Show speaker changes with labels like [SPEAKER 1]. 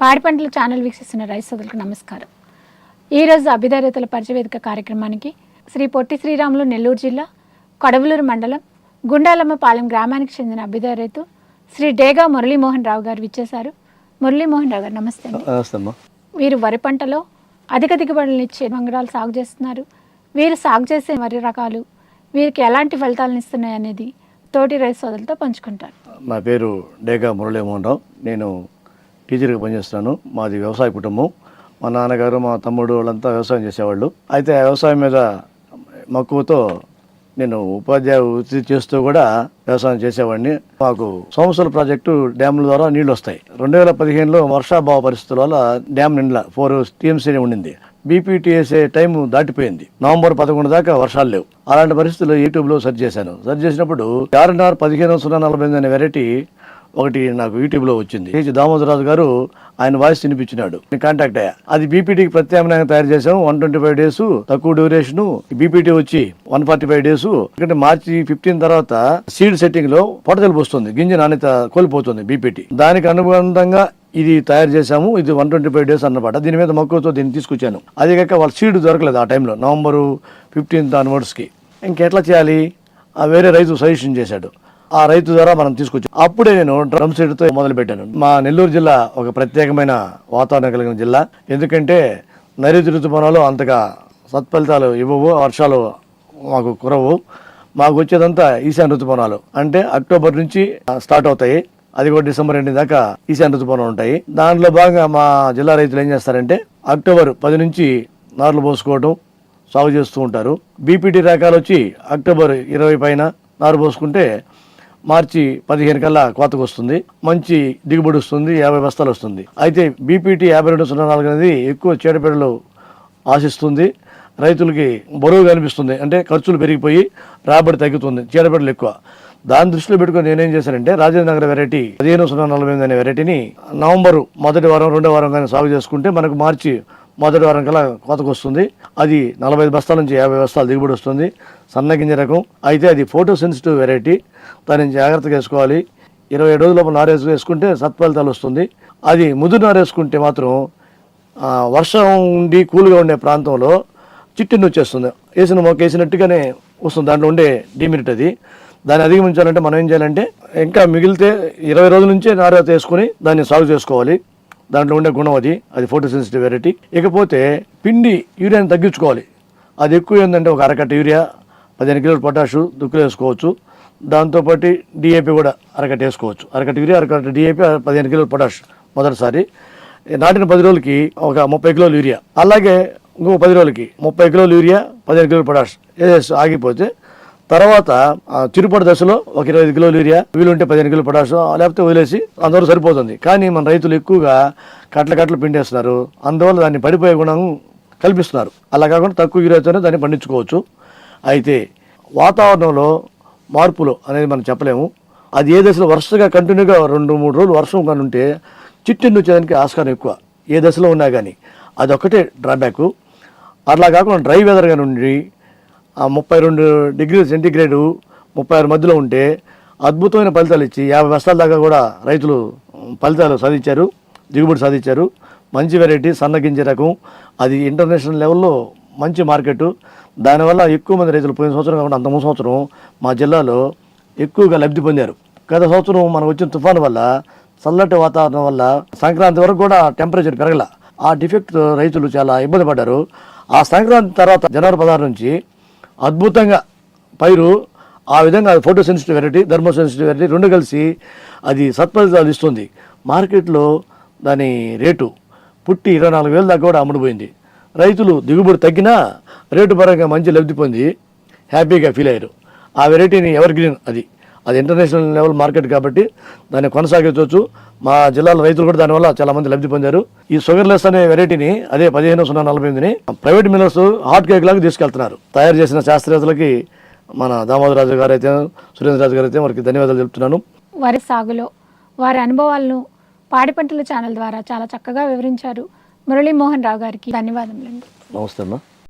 [SPEAKER 1] పాడి పంటల ఛానల్ వీక్షిస్తున్న రైతు సోదరులకు నమస్కారం. ఈరోజు అభ్యుదయ రైతుల పరిచయవేదిక కార్యక్రమానికి శ్రీ పొట్టి శ్రీరాములు నెల్లూరు జిల్లా కొడవలూరు మండలం గుండాలమ్మపాలెం గ్రామానికి చెందిన అభ్యుదయ రైతు శ్రీ డేగా మురళీమోహన్ రావు గారు విచ్చేశారు. మురళీమోహన్ రావు గారు నమస్తే అండి.
[SPEAKER 2] నమస్తే.
[SPEAKER 1] వీరు వరి పంటలో అధిక దిగుబడులను ఇచ్చే వంగడాలు సాగు చేస్తున్నారు. వీరు సాగు చేసే వరి రకాలు వీరికి ఎలాంటి ఫలితాలను ఇస్తున్నాయి అనేది తోటి రైతు సోదరులతో పంచుకుంటారు.
[SPEAKER 2] నా పేరు డేగా మురళీమోహన్ రావు. నేను టీచర్గా పనిచేస్తున్నాను. మాది వ్యవసాయ కుటుంబం. మా నాన్నగారు మా తమ్ముడు వాళ్ళంతా వ్యవసాయం చేసేవాళ్ళు. అయితే ఆ వ్యవసాయం మీద మక్కువతో నేను ఉపాధ్యాయ వృత్తి చేస్తూ కూడా వ్యవసాయం చేసేవాడిని. మాకు సోమశిల ప్రాజెక్టు డ్యాముల ద్వారా నీళ్లు వస్తాయి. 2015లో వర్షాభావ పరిస్థితుల వల్ల డ్యామ్ నిండా 4 TMC ఉండింది. బీపీటీఎస్ఏ టైం దాటిపోయింది. నవంబర్ 11 దాకా వర్షాలు లేవు. అలాంటి పరిస్థితుల్లో యూట్యూబ్లో సెర్చ్ చేశాను. సెర్చ్ చేసినప్పుడు RNR 1548 అనే వెరైటీ ఒకటి నాకు యూట్యూబ్లో వచ్చింది. దామోదరరాజు గారు ఆయన వాయిస్ వినిపించినాడు. నేను కాంటాక్ట్ అయ్యా. అది బీపీటీకి ప్రత్యామ్నాయంగా తయారు చేసాం. 125 డేస్ తక్కువ డ్యూరేషన్. బీపీటీ వచ్చి 145 డేస్. ఎందుకంటే మార్చి 15 తర్వాత సీడ్ సెట్టింగ్ లో పొట్టతెలుపు వస్తుంది, గింజ నాణ్యత కోల్పోతుంది బీపీటీ. దానికి అనుబంధంగా ఇది తయారు చేశాము. ఇది 125 డేస్ అన్నమాట. దీని మీద మక్కువతో దీన్ని తీసుకొచ్చాను. అదే కాక వాళ్ళ సీడ్ దొరకలేదు ఆ టైంలో, నవంబర్ 15 ఆన్వర్డ్స్కి. ఇంకెట్లా చేయాలి, వేరే రైతు సజెషన్ చేశాడు. ఆ రైతు ద్వారా మనం తీసుకొచ్చాం. అప్పుడే నేను డ్రమ్ సీడ్తో మొదలు పెట్టాను. మా నెల్లూరు జిల్లా ఒక ప్రత్యేకమైన వాతావరణం కలిగిన జిల్లా. ఎందుకంటే నైరుతి ఋతుపవనాలు అంతగా సత్ఫలితాలు ఇవ్వవు, వర్షాలు మాకు కురవు. మాకు వచ్చేదంతా ఈశాన్య ఋతుపవనాలు. అంటే అక్టోబర్ నుంచి స్టార్ట్ అవుతాయి. అది కూడా డిసెంబర్ 2 దాకా ఈశాన్య ఋతుపవనాలు ఉంటాయి. దాంట్లో భాగంగా మా జిల్లా రైతులు ఏం చేస్తారంటే అక్టోబర్ 10 నుంచి నార్లు పోసుకోవడం, సాగు చేస్తూ ఉంటారు. బీపీటీ రకాలు వచ్చి అక్టోబర్ 20 పైన నారు పోసుకుంటే మార్చి 15 కల్లా కోతకు వస్తుంది. మంచి దిగుబడి వస్తుంది, 50 బస్తాలు వస్తుంది. అయితే బీపీటీ 5204 అనేది ఎక్కువ చీడపీడలు ఆశిస్తుంది. రైతులకి బరువు కనిపిస్తుంది. అంటే ఖర్చులు పెరిగిపోయి రాబడి తగ్గుతుంది, చీడపీడలు ఎక్కువ. దాన్ని దృష్టిలో పెట్టుకుని నేనేం చేశానంటే రాజేంద్ర నగర్ వెరైటీ 1548 అనే వెరైటీని నవంబర్ మొదటి వారం 2వ వారం కానీ సాగు చేసుకుంటే మనకు మార్చి మొదటి వారం కల్లా కోతకు వస్తుంది. అది 45 బస్తాల నుంచి 50 బస్తాలు దిగుబడి వస్తుంది. సన్నగింజ రకం. అయితే అది ఫోటో సెన్సిటివ్ వెరైటీ. దాన్ని జాగ్రత్తగా వేసుకోవాలి. 27 రోజుల లోపల నారేసు వేసుకుంటే సత్ఫలితాలు వస్తుంది. అది ముదురు నారేసుకుంటే మాత్రం వర్షం ఉండి కూల్గా ఉండే ప్రాంతంలో చిట్టిని వచ్చేస్తుంది. వేసిన మొక్క వేసినట్టుగానే వస్తుంది. దాంట్లో ఉండే డిమెరిట్ అది. దాన్ని అధిగమించాలంటే మనం ఏం చేయాలంటే ఇంకా మిగిలితే 20 రోజుల నుంచే నారేత వేసుకుని దాన్ని సాగు చేసుకోవాలి. దాంట్లో ఉండే గుణం అది ఫోటో సెన్సిటివ్ వెరైటీ. ఇకపోతే పిండి యూరియాని తగ్గించుకోవాలి. అది ఎక్కువ ఏంటంటే ఒక అరకట్ట యూరియా, 15 కిలోల పొటాషు దుక్కులు వేసుకోవచ్చు. దాంతోపాటు డిఏపి కూడా అరకట్ట వేసుకోవచ్చు. అరకట్ట యూరియా, అరకట్ట డిఏపి, 15 కిలోల పొటాష్ మొదటిసారి. నాటిన 10 రోజులకి ఒక 30 కిలోల యూరియా. అలాగే ఇంకొక 10 రోజులకి 30 కిలోల యూరియా, 15 కిలోల పొటాష్ వేసేసి ఆగిపోతే తర్వాత చిరుపడి దశలో ఒక 25 కిలోల యూరియా, వీలుంటే 15 కిలోల పొటాష్, లేకపోతే వదిలేసి అంతవరకు సరిపోతుంది. కానీ మన రైతులు ఎక్కువగా కట్టలు పిండేస్తున్నారు. అందువల్ల దాన్ని పడిపోయే గుణం కల్పిస్తున్నారు. అలా కాకుండా తక్కువ యూరియాతోనే దాన్ని పండించుకోవచ్చు. అయితే వాతావరణంలో మార్పులు అనేది మనం చెప్పలేము. అది ఏ దశలో వరుసగా కంటిన్యూగా 2-3 రోజులు వర్షం కానీ ఉంటే చిట్టిని వచ్చేదానికి ఆస్కారం ఎక్కువ, ఏ దశలో ఉన్నా కానీ. అదొక్కటే డ్రాబ్యాక్. అట్లా కాకుండా డ్రై వెదర్ కానీ ఉండి 32 డిగ్రీల సెంటీగ్రేడు 36 మధ్యలో ఉంటే అద్భుతమైన ఫలితాలు ఇచ్చి 50 బస్తాల దాకా కూడా రైతులు ఫలితాలు సాధించారు, దిగుబడి సాధించారు. మంచి వెరైటీ, సన్నగింజ రకం. అది ఇంటర్నేషనల్ లెవెల్లో మంచి మార్కెట్. దానివల్ల ఎక్కువ మంది రైతులు పోయిన సంవత్సరం కాకుండా అంత ముందు సంవత్సరం మా జిల్లాలో ఎక్కువగా లబ్ధి పొందారు. గత సంవత్సరం మనకు వచ్చిన తుఫాను వల్ల, చల్లటి వాతావరణం వల్ల సంక్రాంతి వరకు కూడా టెంపరేచర్ పెరగల. ఆ డిఫెక్ట్ రైతులు చాలా ఇబ్బంది పడ్డారు. ఆ సంక్రాంతి తర్వాత జనవరి 16 నుంచి అద్భుతంగా పైరు ఆ విధంగా photo sensitive variety, thermo sensitive variety రెండు కలిసి అది సత్ఫలితాలు ఇస్తుంది. మార్కెట్లో దాని రేటు పుట్టి 24,000 దాకా కూడా అమ్ముడుపోయింది. రైతులు దిగుబడి తగ్గినా రేటు పరంగా మంచి లబ్ధి పొంది హ్యాపీగా ఫీల్ అయ్యారు. ఆ వెరైటీని ఎవర్ గ్రీన్, అది ఇంటర్నేషనల్ లెవెల్ మార్కెట్ కాబట్టి దాన్ని కొనసాగించవచ్చు. మా జిల్లాలో రైతులు కూడా దానివల్ల చాలా మంది లబ్ధి పొందారు. ఈ షుగర్లెస్ అనే వెరైటీని, అదే 1548ని ప్రైవేట్ మిల్లర్స్ హాట్ కేక్ లాగా తీసుకెళ్తున్నారు. తయారు చేసిన శాస్త్రవేత్తలకి మన దామోదరరాజు గారు అయితే, సురేంద్రరాజు గారు అయితే వారికి ధన్యవాదాలు చెప్తున్నాను.
[SPEAKER 1] వారి సాగులో వారి అనుభవాలను పాడి పంటల ఛానల్ ద్వారా చాలా చక్కగా వివరించారు. మురళీమోహన్ రావు గారికి ధన్యవాదములండి.
[SPEAKER 2] నమస్తే అమ్మా.